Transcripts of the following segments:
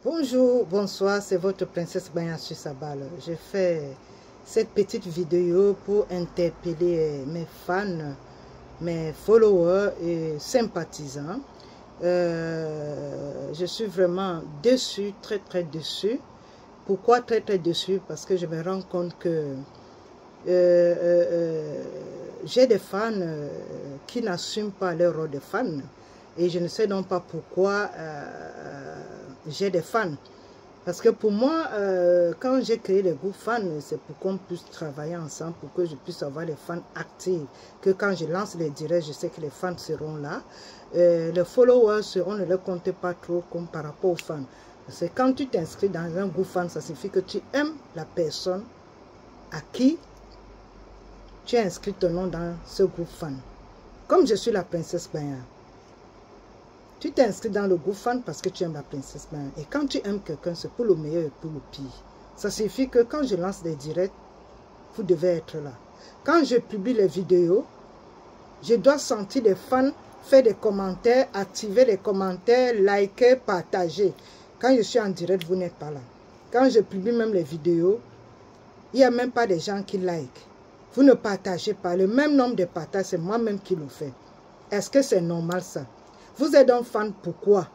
Bonjour, bonsoir, c'est votre princesse Banyasu Sabal. Je fais cette petite vidéo pour interpeller mes fans, mes followers et sympathisants. Je suis vraiment déçue, très déçue. Pourquoi très déçue? Parce que je me rends compte que j'ai des fans qui n'assument pas leur rôle de fan. Et je ne sais donc pas pourquoi j'ai des fans. Parce que pour moi, quand j'ai créé les groupes fans, c'est pour qu'on puisse travailler ensemble, pour que je puisse avoir des fans actifs. Que quand je lance les directs, je sais que les fans seront là. Les followers seront, ne les comptez pas trop comme par rapport aux fans. C'est quand tu t'inscris dans un groupe fan, ça signifie que tu aimes la personne à qui tu as inscrit ton nom dans ce groupe fan. Comme je suis la princesse Banya. Tu t'inscris dans le groupe fan parce que tu aimes la princesse Banya. Et quand tu aimes quelqu'un, c'est pour le meilleur et pour le pire. Ça signifie que quand je lance des directs, vous devez être là. Quand je publie les vidéos, je dois sentir les fans faire des commentaires, activer les commentaires, liker, partager. Quand je suis en direct, vous n'êtes pas là. Quand je publie même les vidéos, il n'y a même pas des gens qui like. Vous ne partagez pas. Le même nombre de partages, c'est moi-même qui le fais. Est-ce que c'est normal ça? Vous êtes un fan, pourquoi?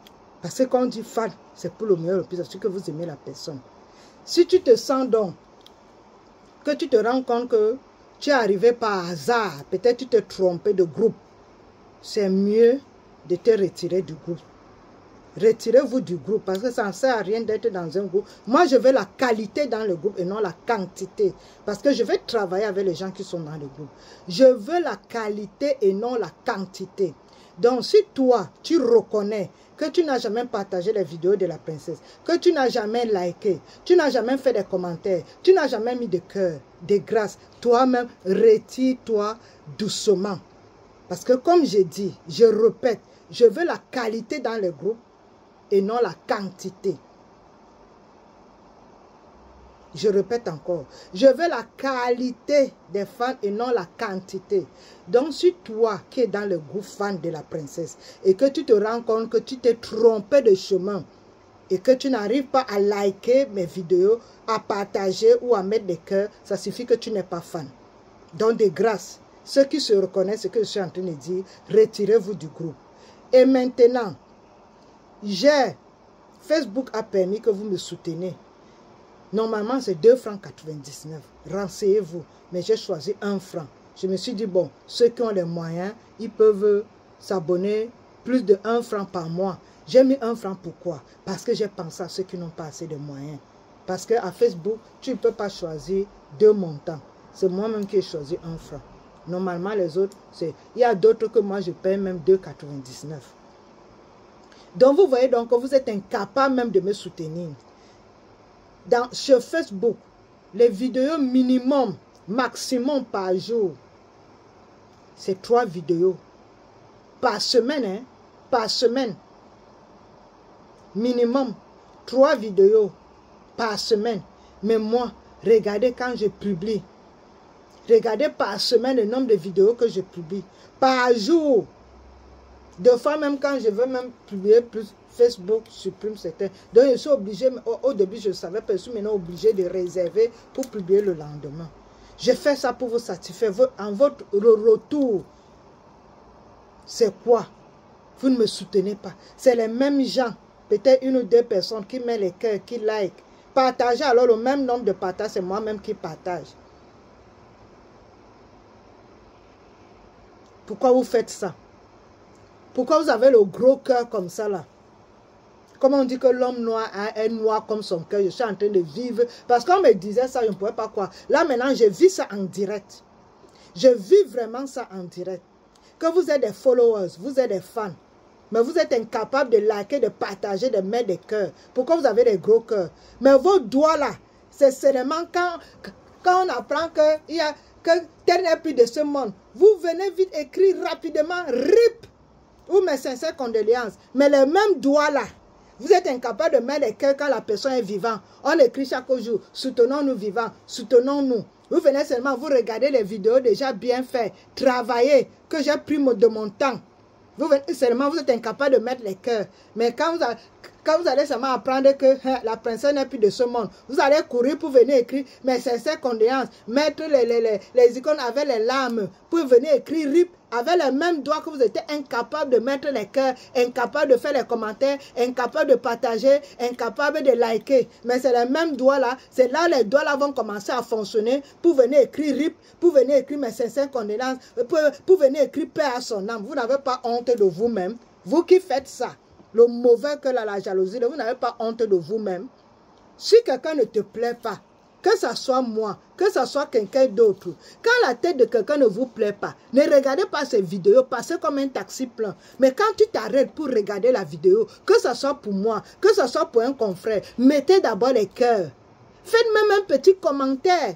Parce que quand on dit fan, c'est pour le meilleur, le plus, c'est que vous aimez la personne. Si tu te sens donc, que tu te rends compte que tu es arrivé par hasard, peut-être tu t'es trompé de groupe, c'est mieux de te retirer du groupe. Retirez-vous du groupe parce que ça ne sert à rien d'être dans un groupe. Moi, je veux la qualité dans le groupe et non la quantité. Parce que je vais travailler avec les gens qui sont dans le groupe. Je veux la qualité et non la quantité. Donc, si toi, tu reconnais que tu n'as jamais partagé les vidéos de la princesse, que tu n'as jamais liké, tu n'as jamais fait des commentaires, tu n'as jamais mis de cœur, de grâce, toi-même, retire-toi doucement. Parce que comme j'ai dit, je répète, je veux la qualité dans le groupe et non la quantité. Je répète encore, je veux la qualité des fans et non la quantité. Donc si toi qui es dans le groupe fan de la princesse et que tu te rends compte que tu t'es trompé de chemin et que tu n'arrives pas à liker mes vidéos, à partager ou à mettre des cœurs, ça suffit que tu n'es pas fan. Donc de grâce, ceux qui se reconnaissent ce que je suis en train de dire, retirez-vous du groupe. Et maintenant, Facebook a permis que vous me souteniez. Normalement, c'est 2,99 francs. Renseignez-vous. Mais j'ai choisi 1 franc. Je me suis dit, bon, ceux qui ont les moyens, ils peuvent s'abonner plus de 1 franc par mois. J'ai mis 1 franc, pourquoi? Parce que j'ai pensé à ceux qui n'ont pas assez de moyens. Parce qu'à Facebook, tu ne peux pas choisir 2 montants. C'est moi-même qui ai choisi 1 franc. Normalement, les autres, il y a d'autres que moi, je paye même 2,99. Donc, vous voyez donc que vous êtes incapable même de me soutenir. Sur Facebook, les vidéos minimum, maximum par jour, c'est 3 vidéos. Par semaine, hein, par semaine. Minimum, 3 vidéos par semaine. Mais moi, regardez quand je publie. Regardez par semaine le nombre de vidéos que je publie. Par jour. Deux fois même quand je veux même publier plus, Facebook supprime certains. Donc je suis obligé, au début je ne savais pas, je suis maintenant obligé de réserver pour publier le lendemain. Je fais ça pour vous satisfaire. En votre retour, c'est quoi? Vous ne me soutenez pas. C'est les mêmes gens, peut-être 1 ou 2 personnes qui mettent les cœurs, qui like. Partagez alors le même nombre de partages, c'est moi-même qui partage. Pourquoi vous faites ça? Pourquoi vous avez le gros cœur comme ça là? Comment on dit que l'homme noir est noir comme son cœur? Je suis en train de vivre. Parce qu'on me disait ça, je ne pouvais pas croire. Là maintenant, je vis ça en direct. Je vis vraiment ça en direct. Que vous êtes des followers, vous êtes des fans. Mais vous êtes incapable de liker, de partager, de mettre des cœurs. Pourquoi vous avez des gros cœurs? Mais vos doigts là, c'est seulement quand on apprend que tel n'est plus de ce monde. Vous venez vite écrire rapidement, RIP. Ou mes sincères condoléances. Mais les mêmes doigts là, vous êtes incapable de mettre les cœurs quand la personne est vivante. On écrit chaque jour, soutenons-nous vivants, soutenons-nous. Vous venez seulement, vous regardez les vidéos déjà bien faites, travailler, que j'ai pris de mon temps. Vous venez seulement, vous êtes incapable de mettre les cœurs. Mais quand quand vous allez seulement apprendre que la princesse n'est plus de ce monde, vous allez courir pour venir écrire mes sincères condoléances, mettre les icônes avec les larmes, pour venir écrire RIP avec les mêmes doigts que vous étiez incapable de mettre les cœurs, incapable de faire les commentaires, incapable de partager, incapable de liker. Mais c'est les mêmes doigts là, c'est là les doigts là vont commencer à fonctionner pour venir écrire RIP, pour venir écrire mes sincères condoléances, pour venir écrire paix à son âme. Vous n'avez pas honte de vous-même, vous qui faites ça. Le mauvais que la jalousie, vous n'avez pas honte de vous-même. Si quelqu'un ne te plaît pas, que ce soit moi, que ce soit quelqu'un d'autre, quand la tête de quelqu'un ne vous plaît pas, ne regardez pas ces vidéos, passez comme un taxi plein. Mais quand tu t'arrêtes pour regarder la vidéo, que ce soit pour moi, que ce soit pour un confrère, mettez d'abord les cœurs. Faites même un petit commentaire.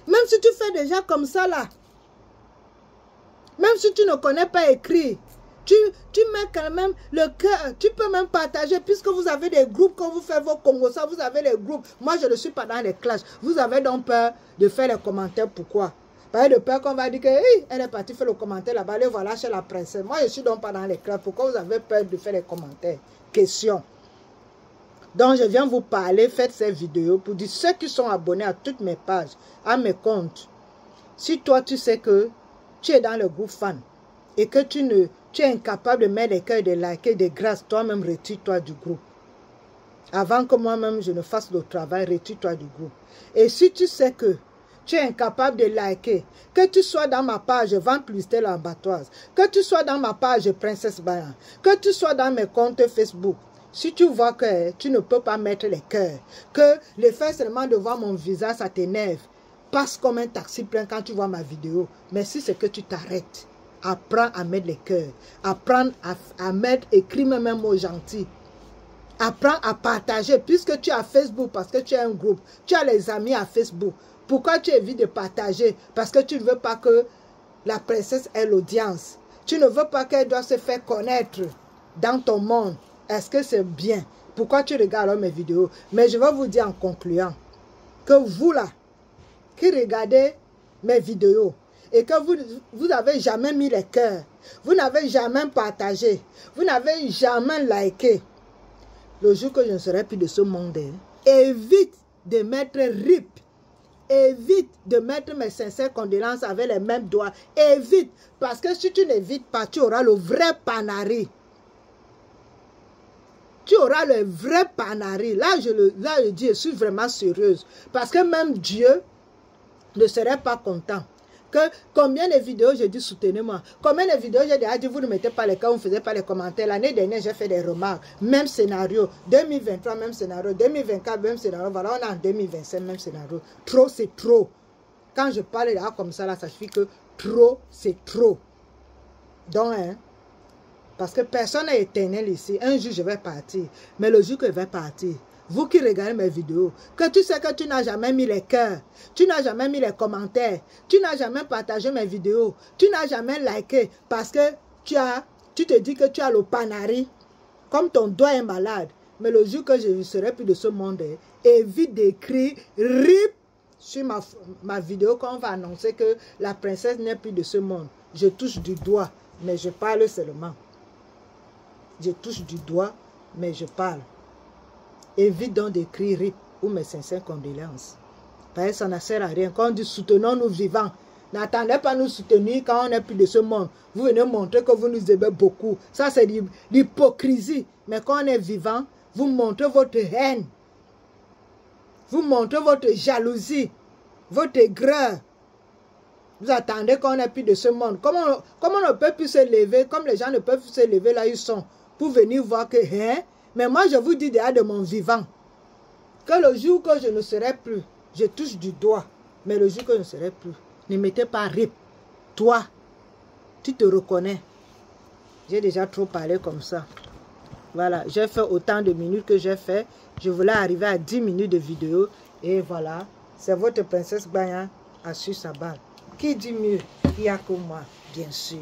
Même si tu fais déjà comme ça là, même si tu ne connais pas écrire, tu mets quand même le cœur, tu peux même partager, puisque vous avez des groupes, quand vous faites vos Congos, ça, vous avez les groupes. Moi, je ne suis pas dans les classes. Vous avez donc peur de faire les commentaires, pourquoi? Pas de peur qu'on va dire que hey, elle est partie faire le commentaire là-bas, allez voilà chez la princesse. Moi, je ne suis donc pas dans les classes. Pourquoi vous avez peur de faire les commentaires? Question. Donc, je viens vous parler, faites ces vidéos pour dire ceux qui sont abonnés à toutes mes pages, à mes comptes. Si toi, tu sais que tu es dans le groupe fan et que tu es incapable de mettre les cœurs, de liker, de grâce, toi-même retire-toi du groupe. Avant que moi-même je ne fasse le travail, retire-toi du groupe. Et si tu sais que tu es incapable de liker, que tu sois dans ma page Vente Publicité Lambatoise, que tu sois dans ma page Princesse Bayan, que tu sois dans mes comptes Facebook, si tu vois que tu ne peux pas mettre les cœurs, que le fait seulement de voir mon visage, ça t'énerve, passe comme un taxi plein quand tu vois ma vidéo. Mais si c'est que tu t'arrêtes, apprends à mettre les cœurs. Apprends à mettre, écris même un mot gentil. Apprends à partager, puisque tu as Facebook, parce que tu as un groupe. Tu as les amis à Facebook. Pourquoi tu évites de partager? Parce que tu ne veux pas que la princesse ait l'audience. Tu ne veux pas qu'elle doive se faire connaître dans ton monde. Est-ce que c'est bien? Pourquoi tu regardes mes vidéos? Mais je vais vous dire en concluant que vous là, qui regardez mes vidéos, et que vous n'avez jamais mis les cœurs, vous n'avez jamais partagé, vous n'avez jamais liké, le jour que je ne serai plus de ce monde, évite de mettre RIP, évite de mettre mes sincères condoléances avec les mêmes doigts, évite, parce que si tu n'évites pas, tu auras le vrai panari. Tu auras le vrai panari. Là, je dis, je suis vraiment sérieuse, parce que même Dieu ne serait pas content. Que combien de vidéos j'ai dit soutenez-moi, combien de vidéos j'ai déjà dit vous ne mettez pas les cas, vous ne faisiez pas les commentaires. L'année dernière j'ai fait des remarques, même scénario, 2023 même scénario, 2024 même scénario, voilà on est en 2025 même scénario. Trop c'est trop. Quand je parle là comme ça là, ça suffit que trop c'est trop. Donc parce que personne n'est éternel ici, un jour je vais partir, mais le jour que je vais partir, vous qui regardez mes vidéos, que tu sais que tu n'as jamais mis les cœurs, tu n'as jamais mis les commentaires, tu n'as jamais partagé mes vidéos, tu n'as jamais liké parce que tu te dis que tu as le panari, comme ton doigt est malade. Mais le jour que je ne serai plus de ce monde, évite d'écrire RIP sur ma vidéo quand on va annoncer que la princesse n'est plus de ce monde. Je touche du doigt, mais je parle seulement. Je touche du doigt, mais je parle. Évite donc d'écrire RIP ou mes sincères condoléances. Parce que ça ne sert à rien. Quand on dit soutenons nous vivants, n'attendez pas nous soutenir quand on n'est plus de ce monde. Vous venez montrer que vous nous aimez beaucoup. Ça c'est l'hypocrisie. Mais quand on est vivant, vous montrez votre haine. Vous montrez votre jalousie, votre aigreur. Vous attendez qu'on n'est plus de ce monde. Comment on ne peut plus se lever, comme les gens ne peuvent plus se lever là ils sont, pour venir voir que, mais moi je vous dis déjà de mon vivant, que le jour que je ne serai plus, je touche du doigt, mais le jour que je ne serai plus, ne mettez pas RIP. Toi, tu te reconnais. J'ai déjà trop parlé comme ça. Voilà, j'ai fait autant de minutes que j'ai fait. Je voulais arriver à 10 minutes de vidéo. Et voilà, c'est votre princesse Bayan a su sa balle. Qui dit mieux? Il n'y a que moi, bien sûr.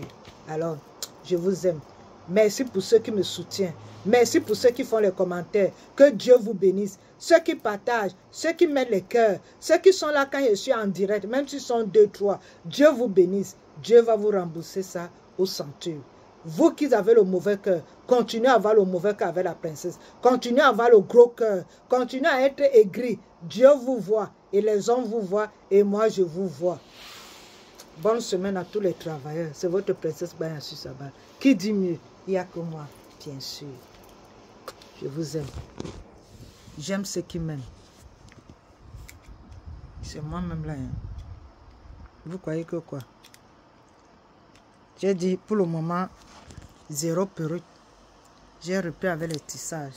Alors, je vous aime. Merci pour ceux qui me soutiennent. Merci pour ceux qui font les commentaires. Que Dieu vous bénisse. Ceux qui partagent, ceux qui mettent les cœurs, ceux qui sont là quand je suis en direct, même s'ils sont 2, 3. Dieu vous bénisse. Dieu va vous rembourser ça au centuple. Vous qui avez le mauvais cœur, continuez à avoir le mauvais cœur avec la princesse. Continuez à avoir le gros cœur. Continuez à être aigri. Dieu vous voit et les hommes vous voient et moi je vous vois. Bonne semaine à tous les travailleurs. C'est votre princesse Bayasu Saba. Qui dit mieux? Il n'y a que moi, bien sûr. Je vous aime. J'aime ceux qui m'aiment. C'est moi-même là. Hein. Vous croyez que quoi? J'ai dit pour le moment, 0 perruque. J'ai repris avec les tissages.